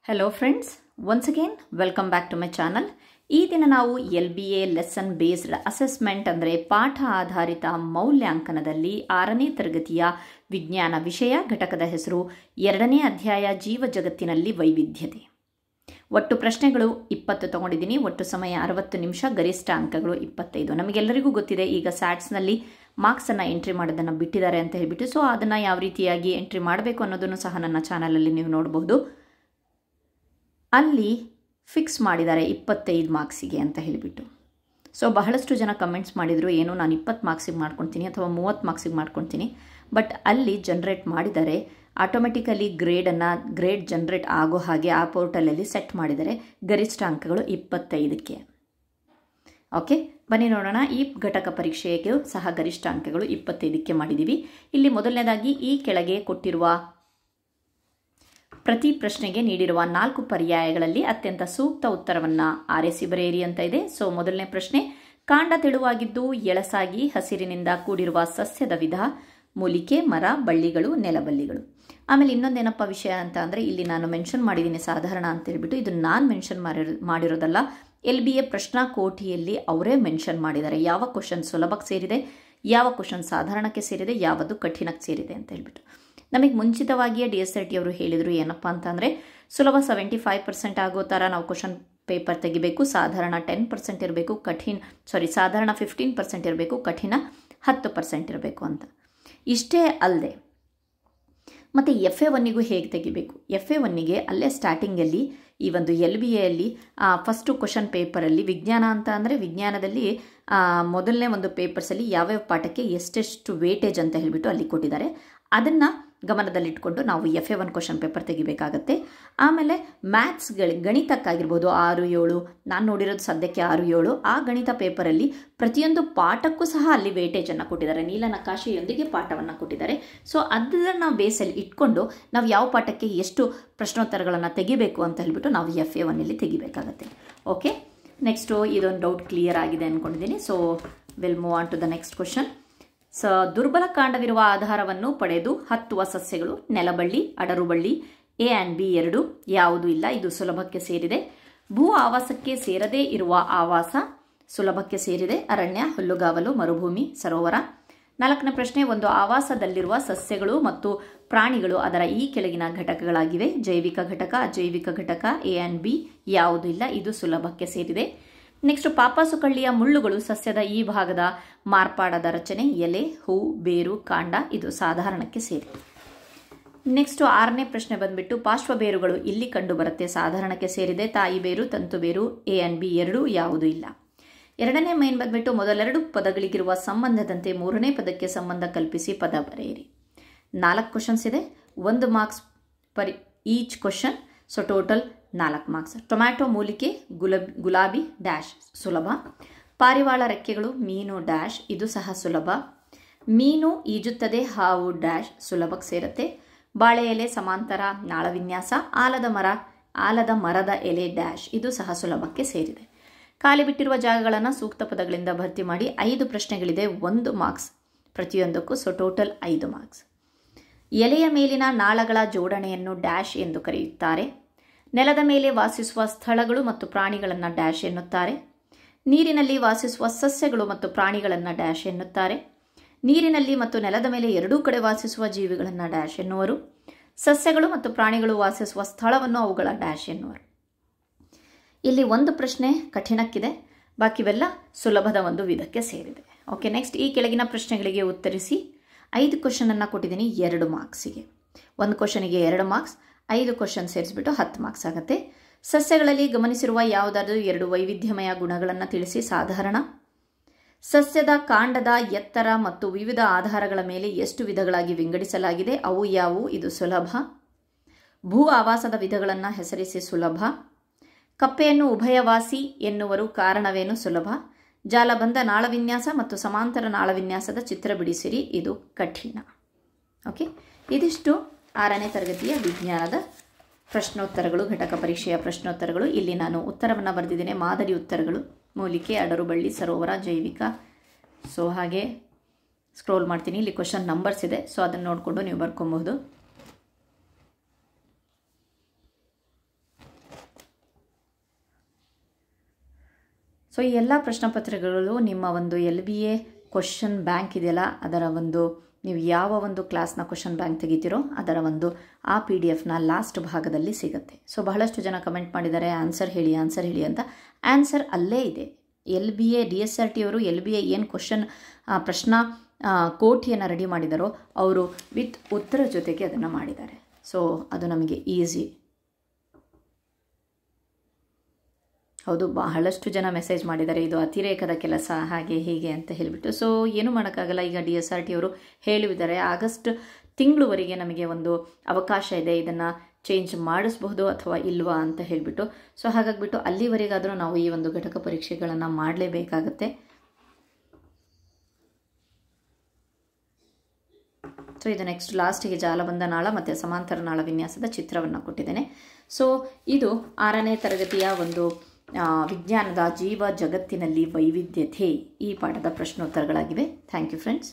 Hello friends, once again welcome back to my channel. ಈ ದಿನ ನಾವು LBA ಲೆಸನ್ ಬೇಸ್ಡ್ ಅಸೆಸ್ಮೆಂಟ್ ಅಂದರೆ ಪಾಠ ಆಧಾರಿತ ಮೌಲ್ಯಾಂಕನದಲ್ಲಿ 6ನೇ ತರಗತಿಯ ವಿಜ್ಞಾನ ವಿಷಯ ಘಟಕದ ಹೆಸರು 2ನೇ ಅಧ್ಯಾಯ ಜೀವ ಜಗತ್ತಿನಲ್ಲಿ ವೈವಿಧ್ಯತೆ. ಒಟ್ಟು ಪ್ರಶ್ನೆಗಳು 20 ತಗೊಂಡಿದ್ದೀನಿ. ಒಟ್ಟು ಸಮಯ 60 ನಿಮಿಷ, ಗರಿಷ್ಠ ಅಂಕಗಳು 25. ನಮಗೆಲ್ಲರಿಗೂ ಗೊತ್ತಿದೆ ಈಗ ಸ್ಯಾಟ್ಸ್ನಲ್ಲಿ ಮಾರ್ಕ್ಸನ್ನು ಎಂಟ್ರಿ ಮಾಡೋದನ್ನು ಬಿಟ್ಟಿದ್ದಾರೆ ಅಂತ ಹೇಳಿಬಿಟ್ಟು. ಸೊ ಅದನ್ನು ಯಾವ ರೀತಿಯಾಗಿ ಎಂಟ್ರಿ ಮಾಡಬೇಕು ಅನ್ನೋದನ್ನು ಸಹ ನನ್ನ ಚಾನಲಲ್ಲಿ ನೀವು ನೋಡಬಹುದು. ಅಲ್ಲಿ ಫಿಕ್ಸ್ ಮಾಡಿದ್ದಾರೆ 25 ಮಾರ್ಕ್ಸಿಗೆ ಅಂತ ಹೇಳಿಬಿಟ್ಟು. ಸೊ ಬಹಳಷ್ಟು ಜನ ಕಮೆಂಟ್ಸ್ ಮಾಡಿದರು, ಏನು ನಾನು 20 ಮಾರ್ಕ್ಸಿಗೆ ಮಾಡ್ಕೊಳ್ತೀನಿ ಅಥವಾ 30 ಮಾರ್ಕ್ಸಿಗೆ ಮಾಡ್ಕೊಳ್ತೀನಿ. ಬಟ್ ಅಲ್ಲಿ ಜನ್ರೇಟ್ ಮಾಡಿದ್ದಾರೆ, ಆಟೋಮೆಟಿಕಲಿ ಗ್ರೇಡ್ ಜನ್ರೇಟ್ ಆಗೋ ಹಾಗೆ ಆ ಪೋರ್ಟಲಲ್ಲಿ ಸೆಟ್ ಮಾಡಿದ್ದಾರೆ. ಗರಿಷ್ಠ ಅಂಕಗಳು 25ಕ್ಕೆ. ಓಕೆ, ಬನ್ನಿ ನೋಡೋಣ. ಈ ಘಟಕ ಪರೀಕ್ಷೆಗೆ ಸಹ ಗರಿಷ್ಠ ಅಂಕಗಳು 25ಕ್ಕೆ ಮಾಡಿದ್ದೀವಿ. ಇಲ್ಲಿ ಮೊದಲನೇದಾಗಿ ಈ ಕೆಳಗೆ ಕೊಟ್ಟಿರುವ ಪ್ರತಿ ಪ್ರಶ್ನೆಗೆ ನೀಡಿರುವ 4 ಪರ್ಯಾಯಗಳಲ್ಲಿ ಅತ್ಯಂತ ಸೂಕ್ತ ಉತ್ತರವನ್ನು ಆರಿಸಿ ಬರೆಯಿರಿ ಅಂತ ಇದೆ. ಸೊ ಮೊದಲನೇ ಪ್ರಶ್ನೆ, ಕಾಂಡ ತೆಳುವಾಗಿದ್ದು ಎಳಸಾಗಿ ಹಸಿರಿನಿಂದ ಕೂಡಿರುವ ಸಸ್ಯದ ವಿಧ: ಮೂಲಿಕೆ, ಮರ, ಬಳ್ಳಿಗಳು, ನೆಲಬಳ್ಳಿಗಳು. ಆಮೇಲೆ ಇನ್ನೊಂದೇನಪ್ಪ ವಿಷಯ ಅಂತ ಅಂದರೆ, ಇಲ್ಲಿ ನಾನು ಮೆನ್ಷನ್ ಮಾಡಿದ್ದೀನಿ ಸಾಧಾರಣ ಅಂತ ಹೇಳ್ಬಿಟ್ಟು. ಇದು ನಾನು ಮೆನ್ಷನ್ ಮಾಡಿರೋದಲ್ಲ, LBA ಪ್ರಶ್ನಾ ಕೋಟಿಯಲ್ಲಿ ಅವರೇ ಮೆನ್ಷನ್ ಮಾಡಿದ್ದಾರೆ ಯಾವ ಕ್ವಶನ್ ಸುಲಭಕ್ಕೆ ಸೇರಿದೆ, ಯಾವ ಕ್ವಶನ್ ಸಾಧಾರಣಕ್ಕೆ ಸೇರಿದೆ, ಯಾವುದು ಕಠಿಣಕ್ಕೆ ಸೇರಿದೆ ಅಂತ ಹೇಳ್ಬಿಟ್ಟು. ನಮಗೆ ಮುಂಚಿತವಾಗಿಯೇ DSRT ಅವರು ಹೇಳಿದರು ಏನಪ್ಪ ಅಂತಂದರೆ, ಸುಲಭ 75% ಆಗೋ ಥರ ನಾವು ಕ್ವಶನ್ ಪೇಪರ್ ತೆಗಿಬೇಕು, ಸಾಧಾರಣ 10% ಇರಬೇಕು, ಸಾಧಾರಣ 15% ಇರಬೇಕು, ಕಠಿಣ 10% ಇರಬೇಕು ಅಂತ. ಇಷ್ಟೇ ಅಲ್ಲದೆ ಮತ್ತು FA1ಗೂ ಹೇಗೆ ತೆಗಿಬೇಕು, FA1ಗೆ ಅಲ್ಲೇ ಸ್ಟಾರ್ಟಿಂಗಲ್ಲಿ ಈ ಒಂದು LBAಯಲ್ಲಿ ಫಸ್ಟು ಕ್ವಶನ್ ಪೇಪರಲ್ಲಿ ವಿಜ್ಞಾನ ಅಂತ ಅಂದರೆ ವಿಜ್ಞಾನದಲ್ಲಿ ಮೊದಲನೇ ಒಂದು ಪೇಪರ್ಸಲ್ಲಿ ಯಾವ್ಯಾವ ಪಾಠಕ್ಕೆ ಎಷ್ಟೆಷ್ಟು ವೇಟೇಜ್ ಅಂತ ಹೇಳಿಬಿಟ್ಟು ಅಲ್ಲಿ ಕೊಟ್ಟಿದ್ದಾರೆ. ಅದನ್ನು ಗಮನದಲ್ಲಿಟ್ಕೊಂಡು ನಾವು FA1 ಕ್ವಶನ್ ಪೇಪರ್ ತೆಗಿಬೇಕಾಗತ್ತೆ. ಆಮೇಲೆ ಗಣಿತಕ್ಕಾಗಿರ್ಬೋದು 6, 7, ನಾನು ನೋಡಿರೋದು ಸದ್ಯಕ್ಕೆ 6, 7 ಆ ಗಣಿತ ಪೇಪರಲ್ಲಿ ಪ್ರತಿಯೊಂದು ಪಾಠಕ್ಕೂ ಸಹ ಅಲ್ಲಿ ವೇಟೇಜನ್ನು ಕೊಟ್ಟಿದ್ದಾರೆ, ನೀಲನಕಾಶೆಯೊಂದಿಗೆ ಪಾಠವನ್ನು ಕೊಟ್ಟಿದ್ದಾರೆ. ಸೊ ಅದನ್ನು ಬೇಸಲ್ಲಿ ಇಟ್ಕೊಂಡು ನಾವು ಯಾವ ಪಾಠಕ್ಕೆ ಎಷ್ಟು ಪ್ರಶ್ನೋತ್ತರಗಳನ್ನು ತೆಗಿಬೇಕು ಅಂತ ಹೇಳಿಬಿಟ್ಟು ನಾವು FA1ಅಲ್ಲಿ ತೆಗಿಬೇಕಾಗತ್ತೆ. ಓಕೆ, ನೆಕ್ಸ್ಟು ಇದೊಂದು ಡೌಟ್ ಕ್ಲಿಯರ್ ಆಗಿದೆ ಅಂದ್ಕೊಂಡಿದ್ದೀನಿ. So will move on to the next question. ದುರ್ಬಲ ಕಾಂಡವಿರುವ ಆಧಾರವನ್ನು ಪಡೆದು ಹತ್ತುವ ಸಸ್ಯಗಳು: ನೆಲಬಳ್ಳಿ, ಅಡರುಬಳ್ಳಿ. A and B ಎರಡು ಯಾವುದೂ ಇಲ್ಲ, ಇದು ಸುಲಭಕ್ಕೆ ಸೇರಿದೆ. ಭೂ ಆವಾಸಕ್ಕೆ ಸೇರದೇ ಇರುವ ಆವಾಸ ಸುಲಭಕ್ಕೆ ಸೇರಿದೆ: ಅರಣ್ಯ, ಹುಲ್ಲುಗಾವಲು, ಮರುಭೂಮಿ, ಸರೋವರ. 4ನೇ ಪ್ರಶ್ನೆ, ಒಂದು ಆವಾಸದಲ್ಲಿರುವ ಸಸ್ಯಗಳು ಮತ್ತು ಪ್ರಾಣಿಗಳು ಅದರ ಈ ಕೆಳಗಿನ ಘಟಕಗಳಾಗಿವೆ: ಜೈವಿಕ ಘಟಕ, ಅಜೈವಿಕ ಘಟಕ. A and B ಯಾವುದೂ ಇಲ್ಲ, ಇದು ಸುಲಭಕ್ಕೆ ಸೇರಿದೆ. ನೆಕ್ಸ್ಟ್, ಪಾಪಾಸು ಕಳ್ಳಿಯ ಮುಳ್ಳುಗಳು ಸಸ್ಯದ ಈ ಭಾಗದ ಮಾರ್ಪಾಡದ ರಚನೆ: ಎಲೆ, ಹೂ, ಬೇರು, ಕಾಂಡ. ಇದು ಸಾಧಾರಣಕ್ಕೆ ಸೇರಿದೆ. ನೆಕ್ಸ್ಟ್ 6ನೇ ಪ್ರಶ್ನೆ ಬಂದ್ಬಿಟ್ಟು, ಪಾರ್ಶ್ವಬೇರುಗಳು ಇಲ್ಲಿ ಕಂಡು ಬರುತ್ತೆ, ಸಾಧಾರಣಕ್ಕೆ ಸೇರಿದೆ. ತಾಯಿ ಬೇರು, ತಂತು ಬೇರು. A and B ಎರಡೂ ಯಾವುದೂ ಇಲ್ಲ. 2ನೇ ಮೈನ್ ಬಂದ್ಬಿಟ್ಟು, ಮೊದಲೆರಡು ಪದಗಳಿಗಿರುವ ಸಂಬಂಧದಂತೆ 3ನೇ ಪದಕ್ಕೆ ಸಂಬಂಧ ಕಲ್ಪಿಸಿ ಪದ ಬರೆಯಿರಿ. 4 ಕ್ವಶನ್ಸ್ ಇದೆ, 1 marks per each question. So total 4 marks. Tomato ಮೂಲಿಕೆ, ಗುಲಾಬಿ ಡ್ಯಾಶ್ ಸುಲಭ. ಪಾರಿವಾಳ ರೆಕ್ಕೆಗಳು, ಮೀನು ಡ್ಯಾಶ್ ಇದು ಸಹ ಸುಲಭ. ಮೀನು ಈಜುತ್ತದೆ, ಹಾವು ಡ್ಯಾಶ್ ಸುಲಭಕ್ಕೆ ಸೇರುತ್ತೆ. ಬಾಳೆ ಎಲೆ ಸಮಾಂತರ ನಾಳವಿನ್ಯಾಸ. ಆಲದ ಮರದ ಎಲೆ ಡ್ಯಾಶ್ ಇದು ಸಹ ಸುಲಭಕ್ಕೆ ಸೇರಿದೆ. ಖಾಲಿ ಬಿಟ್ಟಿರುವ ಜಾಗಗಳನ್ನು ಸೂಕ್ತ ಪದಗಳಿಂದ ಭರ್ತಿ ಮಾಡಿ. 5 ಪ್ರಶ್ನೆಗಳಿದೆ, 1 ಮಾರ್ಕ್ಸ್ ಪ್ರತಿಯೊಂದಕ್ಕೂ. So total 5 marks. ಎಲೆಯ ಮೇಲಿನ ನಾಳಗಳ ಜೋಡಣೆಯನ್ನು ಡ್ಯಾಶ್ ಎಂದು ಕರೆಯುತ್ತಾರೆ. ನೆಲದ ಮೇಲೆ ವಾಸಿಸುವ ಸ್ಥಳಗಳು ಮತ್ತು ಪ್ರಾಣಿಗಳನ್ನು ಡ್ಯಾಶ್ ಎನ್ನುತ್ತಾರೆ. ನೀರಿನಲ್ಲಿ ವಾಸಿಸುವ ಸಸ್ಯಗಳು ಮತ್ತು ಪ್ರಾಣಿಗಳನ್ನು ಡ್ಯಾಶ್ ಎನ್ನುತ್ತಾರೆ. ನೀರಿನಲ್ಲಿ ಮತ್ತು ನೆಲದ ಮೇಲೆ ಎರಡೂ ಕಡೆ ವಾಸಿಸುವ ಜೀವಿಗಳನ್ನು ಡ್ಯಾಶ್ ಎನ್ನುವರು. ಸಸ್ಯಗಳು ಮತ್ತು ಪ್ರಾಣಿಗಳು ವಾಸಿಸುವ ಸ್ಥಳವನ್ನು ಅವುಗಳ ಡ್ಯಾಶ್ ಎನ್ನುವರು. ಇಲ್ಲಿ 1 ಪ್ರಶ್ನೆ ಕಠಿಣಕ್ಕಿದೆ, ಬಾಕಿವೆಲ್ಲ ಸುಲಭದ ಒಂದು ವಿಧಕ್ಕೆ ಸೇರಿದೆ. ಓಕೆ, ನೆಕ್ಸ್ಟ್ ಈ ಕೆಳಗಿನ ಪ್ರಶ್ನೆಗಳಿಗೆ ಉತ್ತರಿಸಿ. 5 ಕ್ವಶನನ್ನು ಕೊಟ್ಟಿದ್ದೀನಿ 2 ಮಾರ್ಕ್ಸಿಗೆ. 1 ಕ್ವಶನಿಗೆ 2 ಮಾರ್ಕ್ಸ್, 5 ಕ್ವಶನ್ ಸೇರಿಸ್ಬಿಟ್ಟು 10 ಮಾರ್ಕ್ಸ್ ಆಗುತ್ತೆ. ಸಸ್ಯಗಳಲ್ಲಿ ಗಮನಿಸಿರುವ ಯಾವುದಾದರೂ 2 ವೈವಿಧ್ಯಮಯ ಗುಣಗಳನ್ನು ತಿಳಿಸಿ. ಸಾಧಾರಣ. ಸಸ್ಯದ ಕಾಂಡದ ಎತ್ತರ ಮತ್ತು ವಿವಿಧ ಆಧಾರಗಳ ಮೇಲೆ ಎಷ್ಟು ವಿಧಗಳಾಗಿ ವಿಂಗಡಿಸಲಾಗಿದೆ, ಅವು ಯಾವುವು, ಇದು ಸುಲಭ. ಭೂ ಆವಾಸದ ವಿಧಗಳನ್ನು ಹೆಸರಿಸಿ, ಸುಲಭ. ಕಪ್ಪೆಯನ್ನು ಉಭಯವಾಸಿ ಎನ್ನುವರು, ಕಾರಣವೇನು, ಸುಲಭ. ಜಾಲಬಂಧ ನಾಳವಿನ್ಯಾಸ ಮತ್ತು ಸಮಾಂತರ ನಾಳವಿನ್ಯಾಸದ ಚಿತ್ರ ಬಿಡಿಸಿರಿ, ಇದು ಕಠಿಣ. ಓಕೆ, ಇದಿಷ್ಟು 6ನೇ ತರಗತಿಯ ವಿಜ್ಞಾನದ ಪ್ರಶ್ನೋತ್ತರಗಳು, ಘಟಕ ಪರೀಕ್ಷೆಯ ಪ್ರಶ್ನೋತ್ತರಗಳು. ಇಲ್ಲಿ ನಾನು ಉತ್ತರವನ್ನು ಬರೆದಿದ್ದೇನೆ, ಮಾದರಿ ಉತ್ತರಗಳು: ಮೂಲಿಕೆ, ಅಡರುಬಳ್ಳಿ, ಸರೋವರ, ಜೈವಿಕ. ಸೊ ಹಾಗೆ ಸ್ಕ್ರೋಲ್ ಮಾಡ್ತೀನಿ, ಇಲ್ಲಿ ಕ್ವಶನ್ ನಂಬರ್ಸ್ ಇದೆ, ಸೊ ಅದನ್ನು ನೋಡಿಕೊಂಡು ನೀವು ಬರ್ಕೊಬಹುದು. ಸೊ ಈ ಎಲ್ಲ ಪ್ರಶ್ನೆ ಪತ್ರಿಕೆಗಳು ನಿಮ್ಮ ಒಂದು LBA ಕ್ವಶನ್ ಬ್ಯಾಂಕ್ ಇದೆಯಲ್ಲ, ಅದರ ಒಂದು ನೀವು ಯಾವ ಒಂದು ಕ್ಲಾಸ್ನ ಕ್ವಶನ್ ಬ್ಯಾಂಕ್ ತೆಗಿತೀರೋ ಅದರ ಒಂದು ಆ PDF ನ ಲಾಸ್ಟ್ ಭಾಗದಲ್ಲಿ ಸಿಗುತ್ತೆ. ಸೊ ಬಹಳಷ್ಟು ಜನ ಕಮೆಂಟ್ ಮಾಡಿದ್ದಾರೆ ಆನ್ಸರ್ ಹೇಳಿ ಅಂತ. ಆನ್ಸರ್ ಅಲ್ಲೇ ಇದೆ. LBA DSRT ಅವರು LBA ಏನು ಕ್ವಶನ್ ಪ್ರಶ್ನಾ ಕೋಟಿಯನ್ನು ರೆಡಿ ಮಾಡಿದಾರೋ ಅವರು ವಿತ್ ಉತ್ತರ ಜೊತೆಗೆ ಅದನ್ನು ಮಾಡಿದ್ದಾರೆ. ಸೊ ಅದು ನಮಗೆ ಈಸಿ. ಹೌದು, ಬಹಳಷ್ಟು ಜನ ಮೆಸೇಜ್ ಮಾಡಿದ್ದಾರೆ ಇದು ಅತಿರೇಕದ ಕೆಲಸ ಹಾಗೆ ಹೀಗೆ ಅಂತ ಹೇಳಿಬಿಟ್ಟು. ಸೊ ಏನು ಮಾಡೋಕ್ಕಾಗಲ್ಲ. ಈಗ DSRT ಅವರು ಹೇಳಿದ್ದಾರೆ ಆಗಸ್ಟ್ ತಿಂಗಳವರೆಗೆ ನಮಗೆ ಒಂದು ಅವಕಾಶ ಇದೆ, ಇದನ್ನು ಚೇಂಜ್ ಮಾಡಿಸಬಹುದು ಅಥವಾ ಇಲ್ವಾ ಅಂತ ಹೇಳಿಬಿಟ್ಟು. ಸೊ ಹಾಗಾಗಿಬಿಟ್ಟು ಅಲ್ಲಿವರೆಗಾದರೂ ನಾವು ಈ ಒಂದು ಘಟಕ ಪರೀಕ್ಷೆಗಳನ್ನು ಮಾಡಲೇಬೇಕಾಗತ್ತೆ. ಸೊ ಇದು ನೆಕ್ಸ್ಟ್ ಲಾಸ್ಟಿಗೆ ಜಾಲಬಂಧ ನಾಳ ಮತ್ತು ಸಮಾಂತರ ನಾಳ ವಿನ್ಯಾಸದ ಚಿತ್ರವನ್ನು ಕೊಟ್ಟಿದ್ದೇನೆ. ಸೊ ಇದು 6ನೇ ತರಗತಿಯ ಒಂದು ವಿಜ್ಞಾನದ ಜೀವ ಜಗತ್ತಿನಲ್ಲಿ ವೈವಿಧ್ಯತೆ ಈ ಪಾಠದ ಪ್ರಶ್ನೋತ್ತರಗಳಾಗಿವೆ. Thank you friends.